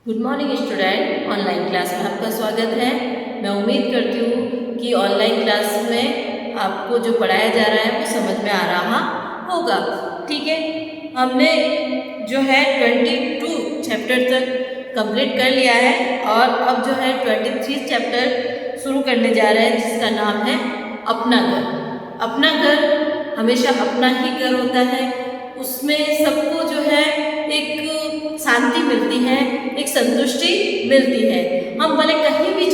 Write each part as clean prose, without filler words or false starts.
Good morning student. Online class में आपका स्वागत है। मैं उम्मीद करती हूँ कि ऑनलाइन क्लास में आपको जो पढ़ाया जा रहा है वो समझ में आ रहा होगा। ठीक है, हमने जो है 22 चैप्टर तक कंप्लीट कर लिया है और अब जो है 23 चैप्टर शुरू करने जा रहे हैं, जिसका नाम है अपना घर। अपना घर हमेशा अपना ही घर होता है। उसमें सबको जो है एक शांति मिलती है, एक संतुष्टि मिलती है। हम भले कहीं भी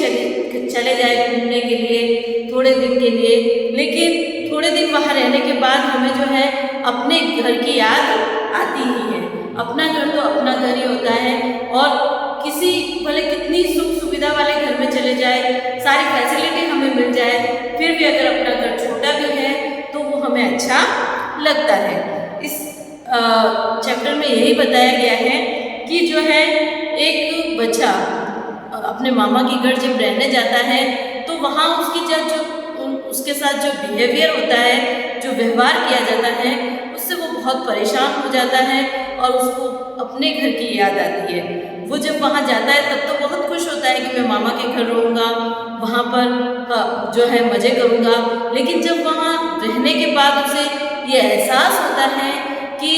चले जाए घूमने के लिए थोड़े दिन के लिए, लेकिन थोड़े दिन वहाँ रहने के बाद हमें जो है अपने घर की याद आती ही है। अपना घर तो अपना घर ही होता है। और किसी भले कितनी सुख सुविधा वाले घर में चले जाए, सारी फैसिलिटी हमें मिल जाए, फिर भी अगर अपना घर छोटा भी है तो वो हमें अच्छा लगता है। इस चैप्टर में यही बताया गया है कि जो है एक बच्चा अपने मामा के घर जब रहने जाता है तो वहाँ उसकी उसके साथ जो बिहेवियर होता है, जो व्यवहार किया जाता है, उससे वो बहुत परेशान हो जाता है और उसको अपने घर की याद आती है। वो जब वहाँ जाता है तब तो बहुत खुश होता है कि मैं मामा के घर रहूँगा, वहाँ पर जो है मज़े करूँगा। लेकिन जब वहाँ रहने के बाद उसे ये एहसास होता है कि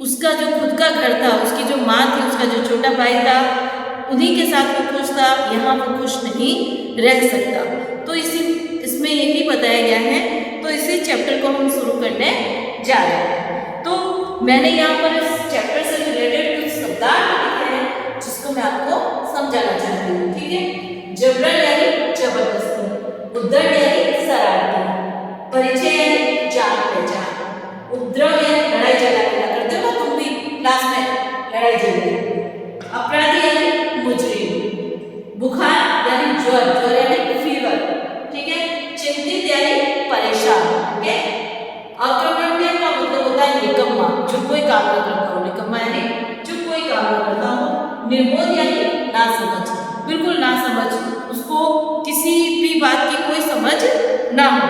उसका जो खुद का घर था, उसकी जो माँ थी, उसका जो छोटा भाई था, उन्हीं के साथ वो खुश था, यहाँ वो खुश नहीं रह सकता। तो इसमें यही बताया गया है। तो इसी चैप्टर को हम शुरू करने जा रहे हैं। तो मैंने यहाँ पर इस चैप्टर से रिलेटेड कुछ शब्दार्थ लिखे हैं जिसको मैं आपको समझाना चाहती हूँ। ठीक है, जबरन यानी जबरदस्ती, उद्दंड यानी शरारती, परिचय यानी जान पहचान, उपद्रव यानी लड़ाई झगड़ा करते हो ना तुम भी क्लास में लड़ाई झगड़े, अपराधी यानी मुजरिम, बुखार यानी ज्वर, ज्वर यानी फीवर, ठीक है, चिंतित यानी परेशान, ठीक है, आक्रमण का मतलब होता है निकम्मा, जो कोई काम न करता हो, निकम्मा यानी जो कोई काम न करता हो, निर्बोध यानी नासमझ, बिल्कुल नासमझ, उसको किसी भी बात की कोई समझ ना हो।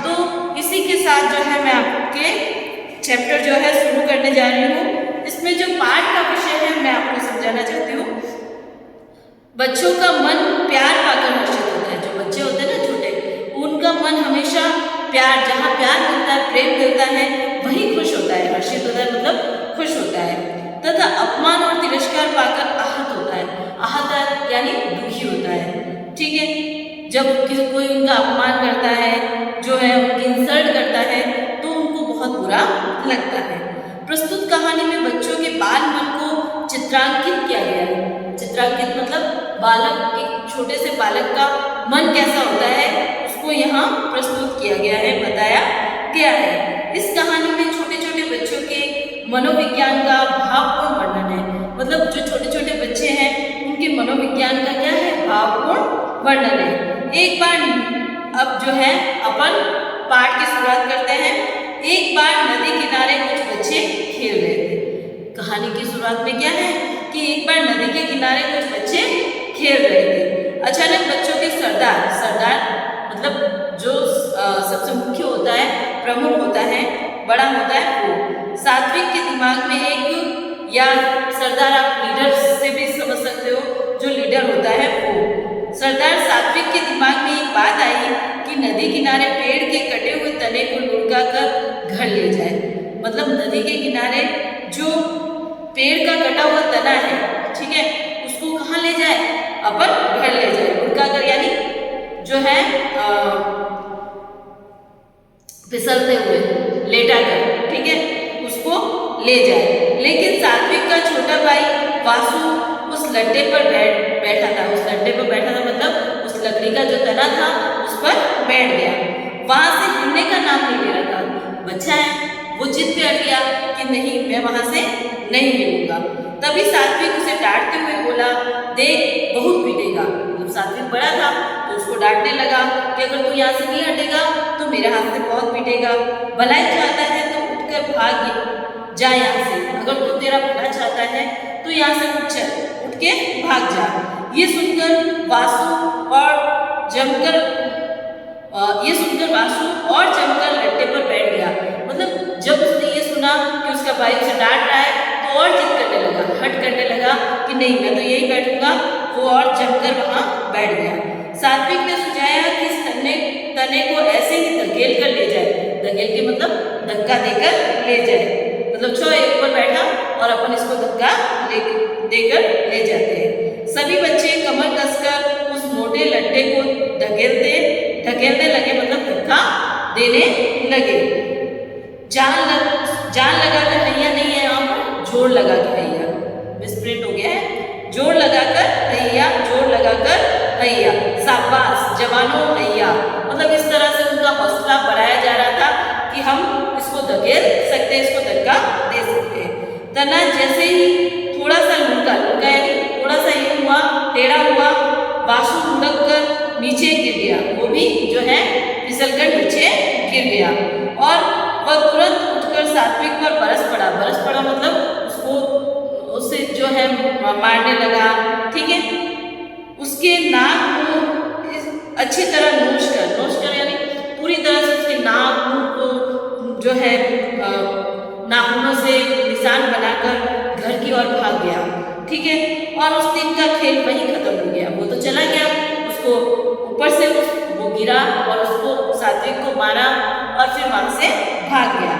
तो इसी के साथ जो है मैं आपके चैप्टर जो है शुरू करने जा रही हूँ। इसमें जो पाठ का विषय है मैं आपको समझाना चाहती हूँ। बच्चों का मन प्यार पाकर हर्षित होता है। जो बच्चे होते हैं ना छोटे, उनका मन हमेशा प्यार, जहाँ प्यार मिलता है, प्रेम मिलता है, वही खुश होता है, हर्षित होता है, मतलब खुश होता है। तथा अपमान और तिरस्कार पाकर आहत होता है। आहत यानी दुखी होता है। ठीक है, जब कोई उनका अपमान करता है, जो है उनकी इंसल्ट करता है, तो उनको बहुत बुरा लगता है। प्रस्तुत कहानी में बच्चों के बाल मन को चित्रांकित किया गया है। चित्रांकित मतलब बालक, एक छोटे से बालक का मन कैसा होता है उसको यहाँ प्रस्तुत किया गया है, बताया गया है। इस कहानी में छोटे छोटे बच्चों के मनोविज्ञान का भावपूर्ण वर्णन है। मतलब जो छोटे छोटे बच्चे हैं उनके मनोविज्ञान का क्या है, भावपूर्ण वर्णन है। एक बार अब जो है अपन पाठ की शुरुआत करते हैं। एक बार नदी किनारे कुछ बच्चे खेल रहे थे। कहानी की शुरुआत में क्या है कि एक बार नदी के किनारे कुछ बच्चे खेल रहे थे। अचानक बच्चों के सरदार, सरदार मतलब जो सबसे मुख्य होता है, प्रमुख होता है, बड़ा होता है, वो सात्विक के दिमाग में एक, या सरदार आप लीडर से भी समझ सकते हो, जो लीडर होता है वो सरदार सात्विक के दिमाग में एक बात आई कि नदी किनारे पेड़ के कटे हुए तने को लुढ़का कर घर ले जाए। मतलब नदी के किनारे जो पेड़ का कटा हुआ तना है, ठीक है, उसको कहाँ ले जाए, अपन घर ले जाए। लुढ़का कर यानी जो है फिसलते हुए, लेटा कर, ठीक है, उसको ले जाए। लेकिन सात्विक का छोटा भाई वासु उस लट्टे पर बैठा था। उस लट्टे पर बैठा था मतलब उस लकड़ी का जो तना था उस पर बैठ गया। वहां से हिलने का नाम नहीं ले रहा था। बच्चा है, वो जिद पे अड़ गया कि नहीं, मैं वहां से नहीं हिलूंगा। तभी सात्विक उसे डांटते हुए बोला, देख बहुत पीटेगा। मतलब सात्विक बड़ा था तो उसको डांटने लगा कि अगर तू यहाँ से नहीं हटेगा तो मेरे हाथ से बहुत पीटेगा। भलाई चाहता है तो उठकर भाग जा यहाँ से। अगर तू तेरा भला चाहता है तो यहाँ से उठ के भाग जा। ये सुनकर वासु और जमकर लट्टे पर बैठ गया। मतलब जब उसने ये सुना कि उसका भाई उसे डांट रहा है तो और जिद करने लगा, हट करने लगा कि नहीं मैं तो यही बैठूंगा, वो और जमकर वहाँ बैठ गया। सात्विक ने सुझाया कि इस तने को ऐसे ही धकेल कर ले जाए, धकेल के मतलब धक्का देकर ले जाए, मतलब छो एक ऊपर बैठा और अपन इसको धक्का देकर ले जाते हैं। सभी बच्चे कमर कसकर उस मोटे लट्टे को धकेलने लगे, मतलब धक्का देने लगे। जान लगा कर हैया नहीं है, यहाँ पर जोर लगा कर हैया, मिसप्रिंट हो गया है। जोर लगाकर हैया, जोर लगाकर हैया, शाबाश जवानों हैया, मतलब इस तरह से उनका हौसला बढ़ाया जा रहा था कि हम इसको धकेल सकते हैं, इसको धक्का दे सकते हैं। तना जैसे ही थोड़ा सा लुढ़का यानी थोड़ा सा ये हुआ, टेढ़ा हुआ, वासु लुढ़क कर नीचे गिर गया, वो भी जो है फिसलकर नीचे गिर गया और वह तुरंत उठकर सात्विक पर बरस पड़ा मतलब उससे जो है मारने लगा, ठीक है। उसके नाक को अच्छी तरह नोच कर यानी पूरी तरह से उसके नाक मुंह को जो है नाखूनों से निशान बनाकर घर की ओर भाग गया, ठीक है। और उस दिन का खेल वहीं खत्म हो गया, वो तो चला गया, उसको ऊपर से वो गिरा और उसको सात्विक को मारा और फिर वहां से भाग गया।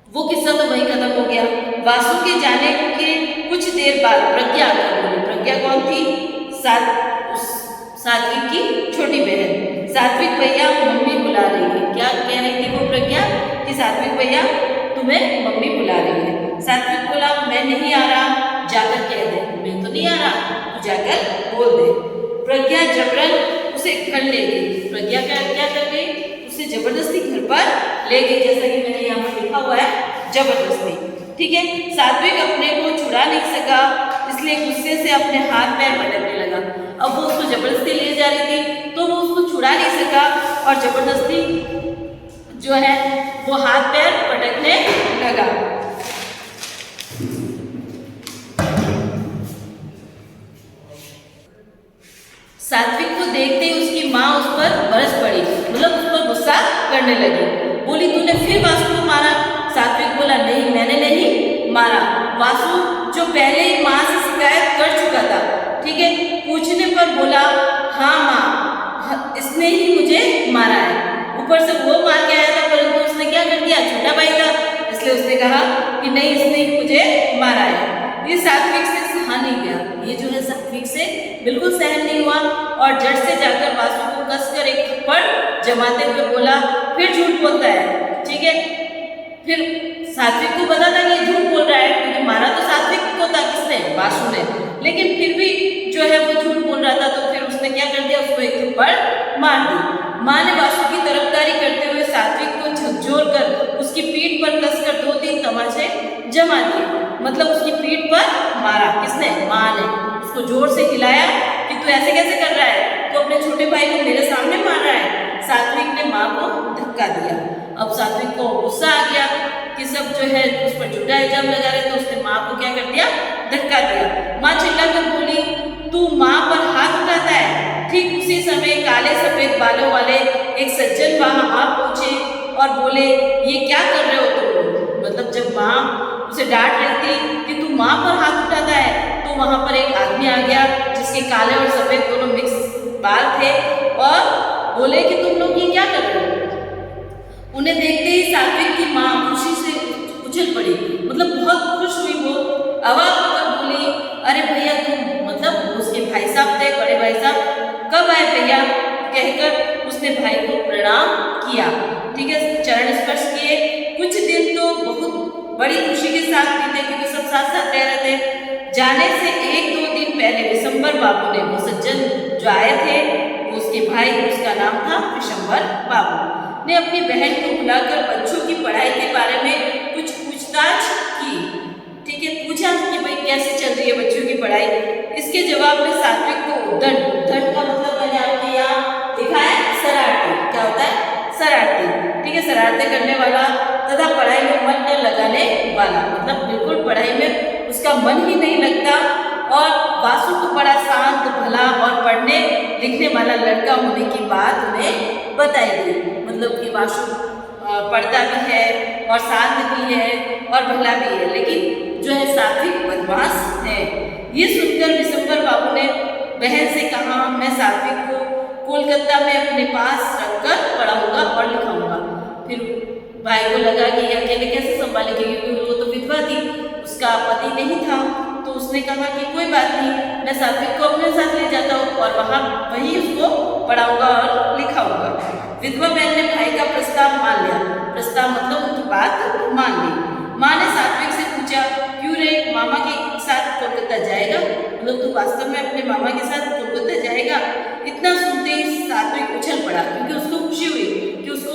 वो किस्सा तो वहीं खत्म हो गया। वासु के जाने के कुछ देर बाद प्रज्ञा आकर बोली। प्रज्ञा कौन थी? सात्विक की छोटी बहन। सात्विक भैया मम्मी बुला रही है। क्या कह रही थी वो प्रज्ञा कि सात्विक भैया तुम्हें मम्मी बुला रही है। सात्विक बोला मैं नहीं आ रहा, जाकर कह दे। मैं तो नहीं आ रहा, तू जाकर बोल दे। प्रज्ञा जबरन उसे घर ले गई। प्रज्ञा क्या कर गई? उसे जबरदस्ती घर पर ले गई, जैसा कि मैंने यहाँ पर लिखा हुआ है जबरदस्ती, ठीक है। सात्विक अपने को छुड़ा नहीं सका, इसलिए गुस्से से अपने हाथ पैर पटकने लगा। अब वो उसको जबरदस्ती ले जा रही थी तो वो उसको छुड़ा नहीं सका और जबरदस्ती जो है वो हाथ पैर पटकने लगा। सात्विक को देखते ही उसकी माँ उस पर बरस पड़ी, मतलब उस पर गुस्सा करने लगी। बोली तूने फिर वासु को मारा? सात्विक बोला नहीं, मैंने नहीं मारा। वासु जो पहले ही माँ से शिकायत कर चुका था, ठीक है, पूछने पर बोला हाँ माँ, इसने ही मुझे मारा है। ऊपर से वो मार के आया था, परंतु उसने क्या कर दिया? छोटा भाई था, इसलिए उसने कहा कि नहीं, इसने ही मुझे मारा है। ये सात्विक से सहा नहीं गया, ये जो है सात्विक से बिल्कुल सहन नहीं हुआ और जड़ से जाकर वासु को कसकर एक थप्पड़ जमाते हुए बोला फिर झूठ बोलता है, ठीक है। फिर सात्विक को पता था कि ये झूठ बोल रहा है, क्योंकि मारा तो सात्विक को था, किसने? वासु ने, लेकिन फिर भी जो है वो झूठ बोल रहा था, तो फिर उसने क्या कर दिया? उसको एक थप्पड़ मार दी। माँ ने वासु की तरफदारी करते हुए सात्विक को झकझोर कर उसकी पीठ पर कसकर 2-3 तमाचे जमा दिए, मतलब उसकी पीठ पर मारा। किसने? माँ ने। उसको जोर से हिलाया कि तू ऐसे कैसे कर रहा है, तू अपने छोटे भाई को मेरे सामने मार रहा है। सात्विक ने माँ को धक्का दिया। अब सात्विक को गुस्सा आ गया कि सब जो है उस पर झूठा इल्जाम लगा रहे, तो उसने माँ को क्या कर दिया? धक्का दिया। माँ चिल्लाकर बोली तू माँ पर हाथ उठाता है। ठीक उसी समय काले सफेद बालों वाले एक सज्जन वहां आ पहुंचे और बोले ये क्या कर रहे हो तुम? मतलब जब माँ उसे डांट रही थी कि तू माँ पर हाथ उठाता है, तो वहां पर एक आदमी आ गया जिसके काले और सफेद दोनों मिक्स बाल थे और बोले कि तुम लोग ये क्या कर रहे हो? उन्हें देखते ही सात्विक की माँ खुशी से उछल पड़ी, मतलब बहुत खुश हुई। वो अवाक होकर बोली अरे भैया तुम, मतलब उसके भाई साहब थे, बड़े भाई साहब, कब आए भैया? कहकर उसने भाई को प्रणाम किया, ठीक है, चरण स्पर्श किए। कुछ दिन तो बहुत बड़ी खुशी के साथ बीते क्योंकि सब साथ साथ रह रहे थे। जाने से 1-2 दिन पहले विशंबर बाबू ने, वो सज्जन जो आए थे वो उसके भाई, उसका नाम था विशंबर बाबू, ने अपनी बहन को बुलाकर बच्चों की पढ़ाई के बारे में कुछ पूछताछ की, ठीक है, पूछा कि भाई कैसे चल रही है बच्चों की पढ़ाई। इसके जवाब में सात्विक को उद्दंड का मतलब मैंने आपके यहाँ लिखा है शरारती। क्या होता है? शरारती, ठीक है, शरारतें करने वाला तथा पढ़ाई में मन न लगाने वाला, मतलब बिल्कुल पढ़ाई में उसका मन ही नहीं लगता। और वासु को बड़ा शांत, भला और पढ़ने लिखने वाला लड़का होने की बात उन्हें बताई गई, मतलब कि वासु पढ़ता भी है और शांत भी है और भला भी है, लेकिन जो है सात्विक बदमाश है। ये सुनकर विशंबर बाबू ने बहन से कहा, मैं सात्विक को कोलकाता में अपने पास रखकर पढ़ाऊंगा और लिखाऊंगा। फिर भाई को लगा कि ये अकेले कैसे संभालेगी, क्योंकि वो तो विधवा थी, उसका पति नहीं था। तो उसने कहा कि कोई बात नहीं, मैं सात्विक को अपने साथ ले जाता हूँ और वहीं उसको पढ़ाऊंगा और लिखाऊंगा। विधवा बहन ने भाई का प्रस्ताव मान लिया। प्रस्ताव मतलब उनकी बात मान ली। माँ ने सात्विक से पूछा, क्यों रे, मामा के साथ कोलकाता जाएगा? मतलब तू वास्तव में अपने मामा के साथ कोलकाता जाएगा? इतना सुनते ही सात्विक उछल पड़ा, क्योंकि उसको खुशी हुई कि उसको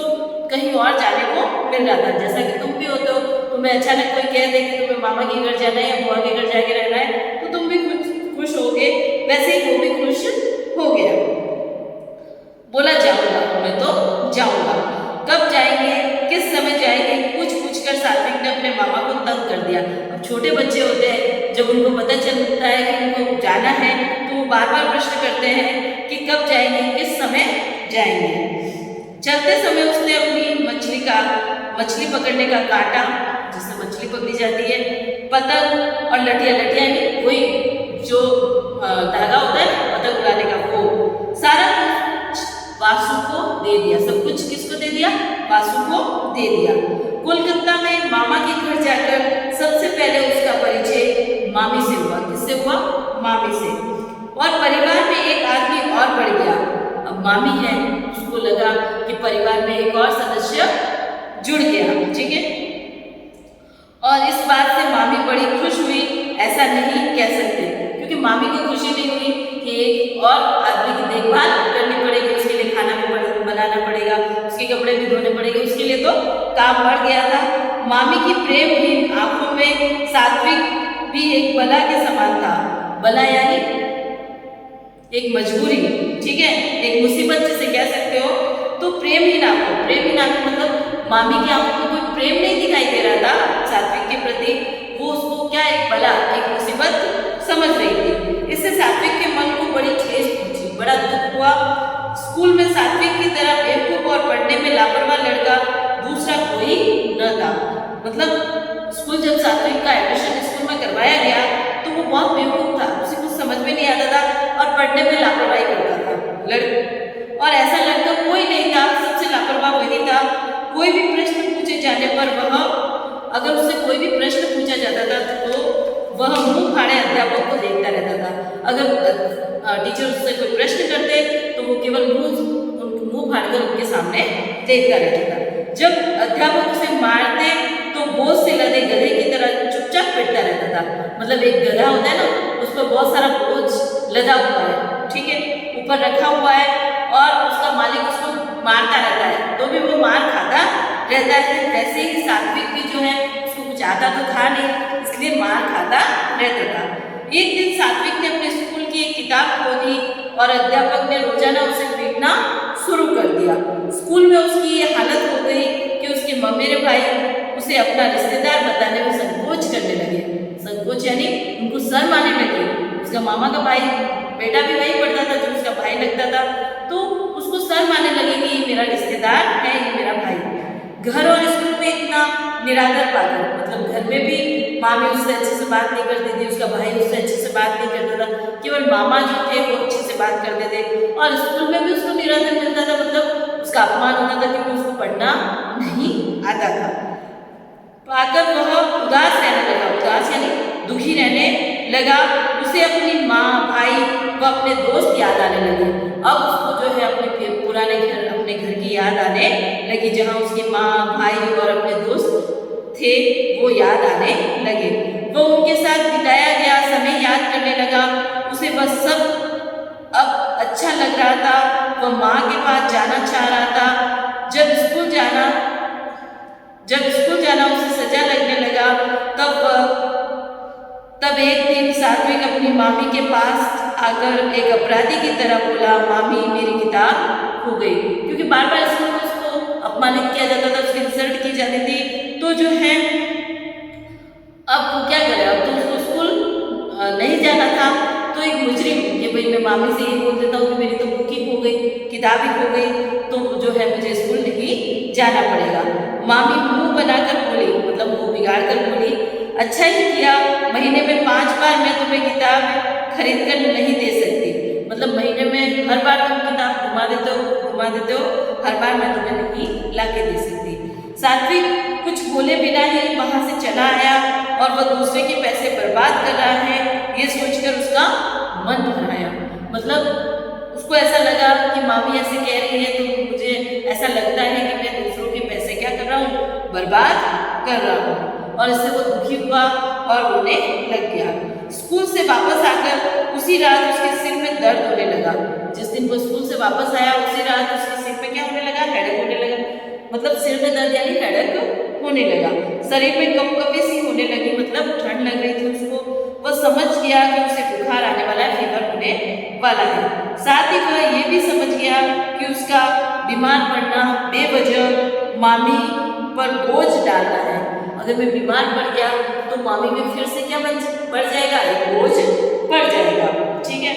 कहीं और जाने को मिल रहा था। जैसा कि तुम भी होते हो, तुम्हें अचानक कोई कह दे कि तुम्हें मामा के घर जाना है या बुआ के घर जाके रहना है, तो तुम भी खुश होगे। वैसे ही वो भी खुश हो गया। बोला, जाऊंगा, मैं तो जाऊंगा। कब जाएंगे, किस समय जाएंगे, पूछ कर सात्विक ने अपने मामा को तंग कर दिया। अब छोटे बच्चे होते हैं, जब उनको पता चलता है कि उनको जाना है तो वो बार बार प्रश्न करते हैं कि कब जाएंगे, किस समय जाएंगे। चलते समय उसने अपनी मछली पकड़ने का कांटा, जिससे मछली पकड़ी जाती है, पतंग और लठिया यानी वही जो धागा होता है पतंग उड़ाने का, वो सारा कुछ वासु को दे दिया। सब कुछ किसको दे दिया? वासु को दे दिया। कोलकाता में मामा के घर जाकर सबसे पहले उसका परिचय मामी से हुआ। किससे हुआ? मामी से। और परिवार में एक आदमी और बढ़ गया। अब मामी है, उसको लगा कि परिवार में एक और सदस्य जुड़ गया। ठीक है, और इस बात से मामी बड़ी खुश हुई, ऐसा नहीं कह सकते, क्योंकि मामी को खुशी नहीं हुई कि एक और आदमी की देखभाल करनी पड़ेगी, उसके लिए खाना भी बनाना पड़ेगा, उसके कपड़े भी धोने पड़ेंगे, उसके लिए तो काम बढ़ गया था। मामी की प्रेमहीन आंखों में सात्विक भी एक बला के समान था। बला यानी एक मजबूरी, ठीक है, एक मुसीबत जिसे कह सकते हो। तो प्रेमहीन आंखों मतलब मामी की आंखों में कोई प्रेम नहीं दिखाई दे रहा था सात्विक के प्रति। वो उसको क्या, एक बला, एक मुसीबत समझ रही थी। इससे सात्विक के मन को बड़ी ठेस पहुंची, बड़ा दुख हुआ। स्कूल में सात्विक की तरह बेवकूफ और पढ़ने में लापरवाह लड़का दूसरा कोई न था। मतलब स्कूल जब सात्विक का एडमिशन स्कूल में करवाया गया तो वो बहुत बेवकूफ था, उसे कुछ समझ में नहीं आता था और पढ़ने में लापरवाही करता था। और ऐसा लड़का कोई नहीं था, सबसे लापरवाह वही था। कोई भी प्रश्न पूछे जाने पर अगर उससे कोई भी प्रश्न पूछा जाता था तो वह मुंह फाड़े अध्यापक को देखता रहता था। अगर टीचर उससे कोई प्रश्न करते तो वो केवल मुंह फाड़कर उनके सामने देखता रहता था। जब अध्यापक उसे मारते तो बोझ से लदे गधे की तरह चुपचाप पिटता रहता था। मतलब एक गधा होता है ना, उस पर बहुत सारा बोझ लदा हुआ है, ठीक है, ऊपर रखा हुआ है और उसका मालिक उसको मारता रहता है तो भी वो मार खाता रहता है। वैसे ही सात्विक भी जो है उसको कुछ आता तो था नहीं, इसलिए मार खाता रहता था। एक दिन सात्विक ने अपने स्कूल की एक किताब खोली और अध्यापक ने रोजाना उसे पीटना शुरू कर दिया। स्कूल में उसकी ये हालत हो गई कि उसके ममेरे भाई उसे अपना रिश्तेदार बताने में संकोच करने लगे। संकोच यानी उनको शर्म आने लगी। उसका मामा का भाई बेटा भी वहीं पढ़ता था जो उसका भाई लगता था, तो उसको शर्म आने लगी कि ये मेरा रिश्तेदार है, ये मेरा भाई। घर और स्कूल में इतना निरादर पाकर, मतलब घर में भी मामी उससे अच्छे से बात नहीं करती थी, उसका भाई उससे अच्छे से बात नहीं करता था, केवल मामा जो थे वो अच्छे से बात करते थे। और स्कूल में भी उसको निरादर मिलता था, मतलब उसका अपमान होता था क्योंकि उसको पढ़ना नहीं आता था। पाकर वह उदास रहने लगा। उदास यानी दुखी रहने लगा। उसे अपनी माँ, भाई व अपने दोस्त याद आने लगे। अब उसको जो है अपने पुराने घर, अपने घर की याद आने लगी, जहाँ उसकी माँ, भाई और अपने दोस्त थे वो याद आने लगे। वो उनके साथ बिताया गया समय याद करने लगा। उसे बस सब अब अच्छा लग रहा था। वह माँ के पास जाना चाह रहा था। जब स्कूल जाना उसे सजा लगने लगा, तब एक दिन सात्विक अपनी मामी के पास आकर एक अपराधी की तरह बोला, मामी मेरी किताब खो गई। क्योंकि बार बार स्कूल में उसको अपमानित किया जाता था, उसकी इंसल्ट की जाती थी, तो जो है अब वो क्या करे, अब तो उसको स्कूल नहीं जाना था। तो एक मुजरिम कि भाई मैं मामी से ये बोल देता हूँ कि मेरी तो बुक ही खो गई, किताब ही खो गई, तो जो है मुझे स्कूल नहीं जाना पड़ेगा। मामी मुंह बनाकर बोली, मतलब मुंह बिगाड़ कर बोली, अच्छा ही किया, महीने में 5 बार मैं तुम्हें किताब खरीद कर नहीं दे सकती। मतलब महीने में हर बार तुम किताब घुमा देते हो, हर बार मैं तुम्हें नहीं ला के दे सकती। सात्विक कुछ बोले बिना ही वहाँ से चला आया और वह दूसरे के पैसे बर्बाद कर रहा है ये सोचकर उसका मन घबराया। मतलब उसको ऐसा लगा कि मामी ऐसे कह रही है तो मुझे ऐसा लगता है कि मैं दूसरों के पैसे क्या कर रहा हूँ, बर्बाद कर रहा हूँ। और इससे वो दुखी हुआ और रोने लग गया। स्कूल से वापस आकर उसी रात उसके सिर में दर्द होने लगा। जिस दिन वो स्कूल से वापस आया उसी रात उसके सिर में क्या होने लगा, हेडेक होने लगा। मतलब सिर में दर्द यानी हेडेक होने लगा। शरीर में कंपकपी सी होने लगी, मतलब ठंड लग रही थी उसको। वह समझ गया कि उसे बुखार आने वाला है, फीवर होने वाला है। साथ ही वह ये भी समझ गया कि उसका बीमार पड़ना बेवजह मामी पर बोझ डालना है। अगर मैं बीमार पड़ गया तो मामी में फिर से क्या बढ़ जाएगा, एक बोझ बढ़ जाएगा। ठीक है।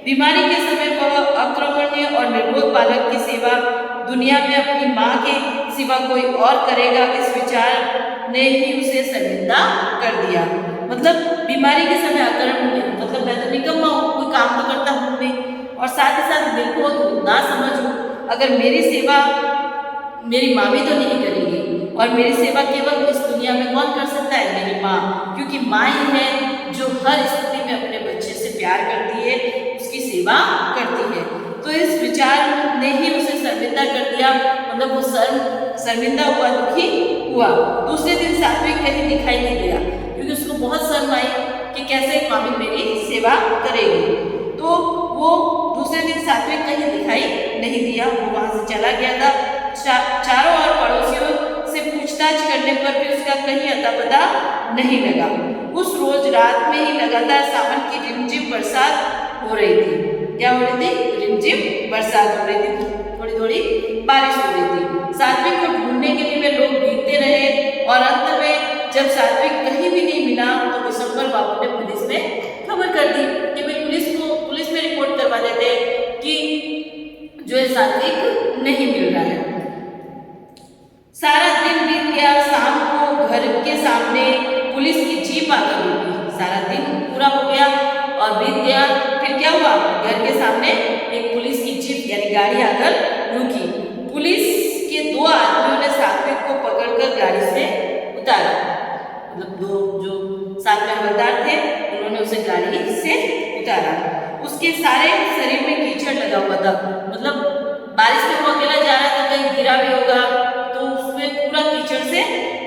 बीमारी के समय वह अक्रमण्य और निर्बोध बालक की सेवा दुनिया में अपनी माँ के सिवा कोई और करेगा, इस विचार ने ही उसे शर्मिंदा कर दिया। मतलब बीमारी के समय अक्रमण्य, मतलब मैं तो निकम्मा हूँ, कोई काम तो करता हूँ नहीं, और साथ ही साथ निर्बोध ना समझूँ। अगर मेरी सेवा मेरी माँ भी तो नहीं करेगी, और मेरी सेवा केवल इस दुनिया में कौन कर सकता है, मेरी माँ, क्योंकि माँ ही है जो हर स्थिति में अपने बच्चे से प्यार करती है, उसकी सेवा करती है। तो इस विचार ने ही उसे शर्मिंदा कर दिया। मतलब वो शर्मिंदा हुआ, दुखी हुआ। दूसरे दिन सात्विक कहीं दिखाई नहीं दिया क्योंकि उसको बहुत शर्म आई कि कैसे मामी मेरी सेवा करेगी। तो वो दूसरे दिन सात्विक कहीं दिखाई नहीं दिया, वो वहाँ से चला गया था। चारों ओर पड़ोसियों से पूछताछ करने पर भी उसका कहीं अता पता नहीं लगा। उस रोज रात में ही लगातार सावन की रिमझिम बरसात हो रही थी। क्या हो रही थी? रिमझिम बरसात हो रही थी, थोड़ी थोड़ी बारिश हो रही थी। सात्विक को ढूंढने के लिए वे लोग भीगते रहे और अंत में जब सात्विक कहीं भी नहीं मिला तो विशंबर बाबू ने पुलिस में खबर कर दी कि वे पुलिस में रिपोर्ट करवा देते कि जो है सात्विक नहीं मिल रहा है। सारा दिन बीत गया। शाम को घर के सामने पुलिस की जीप आकर रुकी। सारा दिन पूरा हो गया और बीत गया। फिर क्या हुआ? घर के सामने एक पुलिस की जीप यानी गाड़ी आकर रुकी। पुलिस के 2 आदमियों ने सात्विक को पकड़कर गाड़ी से उतारा। मतलब 2 जो साथ में हवलदार थे उन्होंने उसे गाड़ी से उतारा। उसके सारे शरीर में कीचड़ लगा हुआ था। मतलब बारिश में वो अकेला जा रहा था, कहीं गिरा भी होगा तो उसमें पूरा कीचड़ से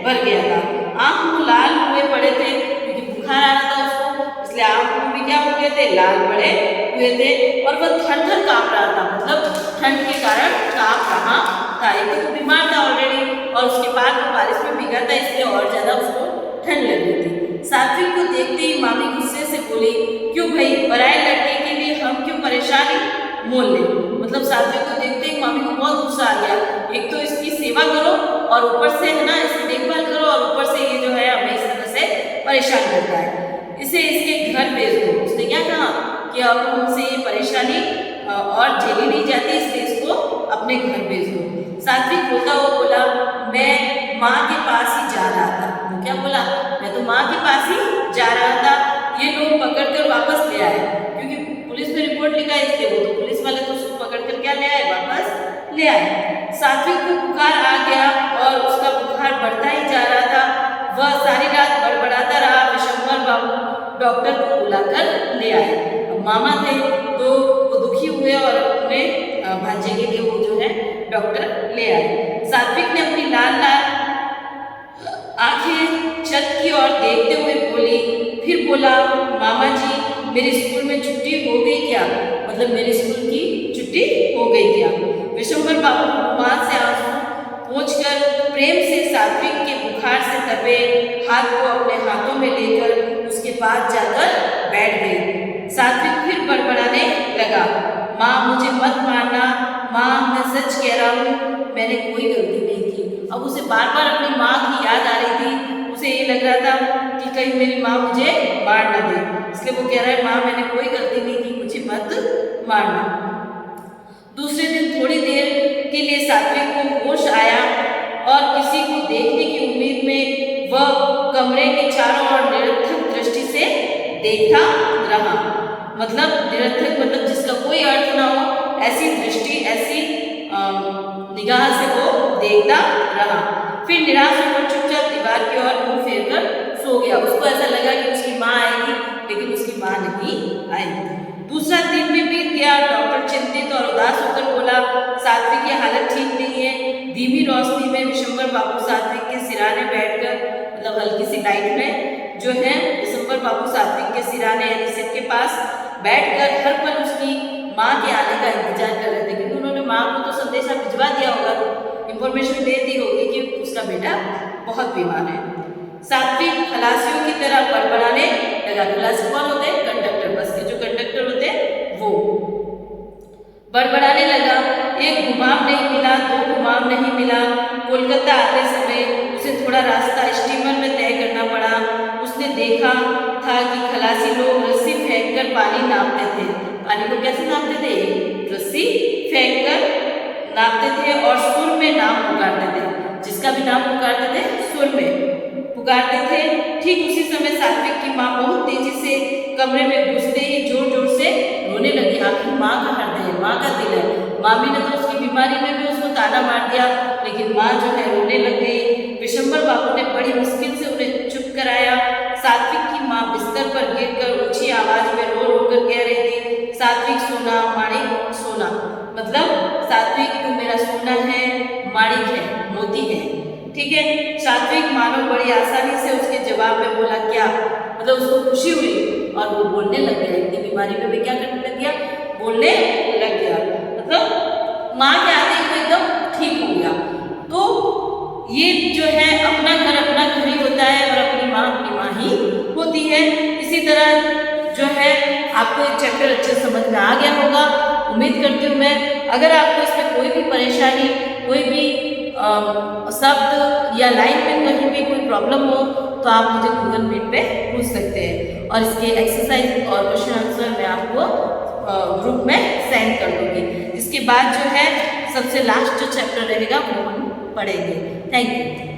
भर गया था। आंख मुंह लाल हुए पड़े थे क्योंकि बुखार आ रहा था उसको, इसलिए आंख मुंह भी क्या हो गए थे, लाल पड़े हुए थे। और वह थर-थर कांप रहा था, मतलब ठंड के कारण कांप रहा था। एक तो बीमार था ऑलरेडी और उसके बाद वो बारिश में भीगा था, इसलिए और ज्यादा उसको ठंड लग रही थी। सात्विक को देखते ही मामी गुस्से से बोली, क्यों भाई, पराए लड़के के लिए हम क्यों परेशानी मोल ले। मतलब सात्विक को देखते ही मामी को बहुत गुस्सा आ गया। एक तो इसकी सेवा करो और ऊपर से है ना इसकी देखभाल करो और ऊपर से ये जो है हमें इस तरह से परेशान करता है, इसे इसके घर भेज दो। उसने क्या कहा कि अब हमसे ये परेशानी और झेली नहीं जाती, इसलिए इसको अपने घर भेज दो। सात्विक होता हुआ बोला, मैं माँ के पास ही जा रहा था। वो क्या बोला? मैं तो माँ के पास ही जा रहा था। ये लोग पकड़कर वापस ले आए क्योंकि पुलिस में रिपोर्ट लिखा है, इसलिए वो तो पुलिस वाले तो उसको पकड़कर क्या ले आए, वापस ले आए। सात्विक को बुखार आ गया और उसका बुखार बढ़ता ही जा रहा था। वह सारी रात बड़बड़ाता रहा। विशंबर बाबू डॉक्टर को बुलाकर ले आए। अब मामा थे तो वो दुखी हुए और अपने भांजे के लिए वो जो है डॉक्टर ले आए। सात्विक ने अपनी लाल लाल आंखें छत की ओर देखते हुए बोली, फिर बोला, मामा जी मेरे स्कूल में छुट्टी हो गई क्या? मतलब मेरे स्कूल की छुट्टी हो गई क्या? विशंबर बाबू वहां से आंसू पोंछकर प्रेम से सात्विक के बुखार से तपे हाथ को अपने हाथों में लेकर उसके पास जाकर बैठ गए। सात्विक फिर बड़बड़ाने लगा, माँ मुझे मत मारना, माँ मैं सच कह रहा हूँ, मैंने कोई गलती नहीं की। अब उसे बार बार अपनी माँ की याद आ रही थी। उसे ये लग रहा था कि कहीं मेरी माँ मुझे मार ना दे, इसलिए वो कह रहा है, माँ मैंने कोई गलती नहीं की, मुझे मत मारना। दूसरे दिन थोड़ी देर के लिए सात्विक को होश आया और किसी को देखने की उम्मीद में वह कमरे के चारों ओर निरर्थक दृष्टि से देखता रहा। मतलब निरर्थक मतलब जिसका कोई अर्थ ना हो, ऐसी दृष्टि, ऐसी निगाह से वो देखता रहा। फिर निराश होकर चुपचाप दीवार की ओर मुंह फेर कर सो गया। उसको ऐसा लगा कि उसकी माँ आएगी, लेकिन उसकी माँ नहीं आई। दूसरा दिन भी बीत गया। डॉक्टर चिंतित और उदास होकर बोला, सात्विक की हालत ठीक नहीं है। धीमी रोशनी में विशंबर बाबू सात्विक के सिराने बैठकर, मतलब हल्की सी लाइट में जो है, विशंबर बाबू सात्विक के सिराने यानी सिर के पास बैठकर हर पल उसकी माँ के आने का इंतजार कर रहे थे, क्योंकि उन्होंने माँ को तो संदेशा भिजवा दिया होगा, इंफॉर्मेशन दे दी होगी कि उसका बेटा बहुत बीमार है। सात्विक खलासियों की तरह बड़बड़ाने लगा। खलासी कौन होते हैं? कंडक्टर, बस के जो कंडक्टर होते हैं वो। बड़बड़ाने लगा, एक घुमाव नहीं मिला, दो घुमाव नहीं मिला। कोलकाता आते समय उसे थोड़ा रास्ता स्टीमर में तय करना पड़ा। उसने देखा था कि खलासी लोग रस्सी फेंककर पानी नापते थे। पानी को कैसे नापते थे? रस्सी फेंककर नापते थे और सुर में नाम पुकारते थे। जिसका भी नाम पुकारते थे, सुर में पुकारते थे। ठीक उसी समय सात्विक की माँ बहुत तेजी से कमरे में घुसते ही जोर जोर से रोने लगी। आखिर माँ का हृदय है, माँ का दिल है। मामी ने तो उसकी बीमारी में भी उसको ताना मार दिया, लेकिन माँ जो है रोने लग गई। विशंबर बाबू ने बड़ी मुश्किल से उन्हें चुप कराया। सात्विक की माँ बिस्तर पर गिरकर ऊंची आवाज में रो रो कर कह रही थी, सात्विक सोना, माणिक सोना। मतलब सात्विक तू मेरा सोना है, माणिक है, मोती है। ठीक है। सात्विक मानो बड़ी आसानी से उसके जवाब में बोला, क्या? मतलब उसको खुशी हुई और वो बोलने लग गया। इतनी बीमारी में भी क्या करने लग गया? बोलने लग गया। मतलब माँ के आते ही वो एकदम ठीक हो गया। तो ये जो है अपना घर ही होता है और अपनी माँ ही होती है। इसी तरह जो है आपको ये चैप्टर अच्छे समझ में आ गया होगा, उम्मीद करती हूँ मैं। अगर आपको इसमें कोई भी परेशानी, कोई भी शब्द या लाइन में कहीं भी कोई प्रॉब्लम हो तो आप मुझे गूगल मीट पे पूछ सकते हैं, और इसके एक्सरसाइज और क्वेश्चन आंसर मैं आपको ग्रुप में सेंड कर दूँगी। इसके बाद जो है सबसे लास्ट जो चैप्टर रहेगा वो हम पढ़ेंगे। Thank you.